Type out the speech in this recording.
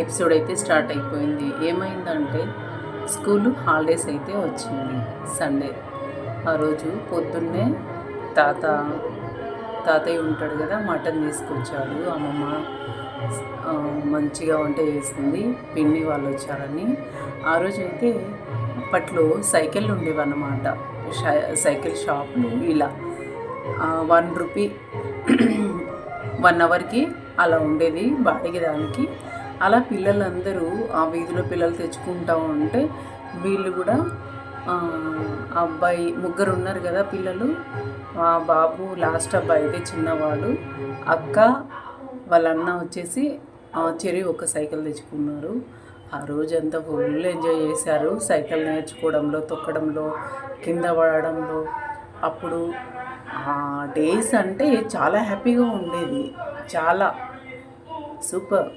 Episode అయితే start అయిపోయింది. ఏమైందంటే స్కూలు హాలిడేస్ అయితే వచ్చింది సండే. ఆ రోజు పొద్దున్నే తాత తాతయ్య ఉంటాడు కదా, మటన్ తీసుకొచ్చాడు. అమ్మమ్మ మంచిగా వంట చేసింది, పిన్ని వాళ్ళు వచ్చారని. ఆ రోజైతే అప్పట్లో సైకిళ్ళు ఉండేవన్నమాట. సైకిల్ షాపులు ఇలా 1 రూపీ 1 అవర్కి అలా ఉండేది బాడిగ దానికి. అలా పిల్లలందరూ ఆ వీధిలో పిల్లలు తెచ్చుకుంటూ ఉంటే వీళ్ళు కూడా అబ్బాయి ముగ్గురు ఉన్నారు కదా పిల్లలు. ఆ బాబు లాస్ట్ అబ్బాయి అయితే చిన్నవాడు, అక్క వాళ్ళ అన్న వచ్చేసి చెరి ఒక సైకిల్ తెచ్చుకున్నారు. ఆ రోజంతా ఫుల్ ఎంజాయ్ చేశారు సైకిల్ నేర్చుకోవడంలో, తొక్కడంలో, కింద పడడంలో. అప్పుడు ఆ డేస్ అంటే చాలా హ్యాపీగా ఉండేది, చాలా సూపర్.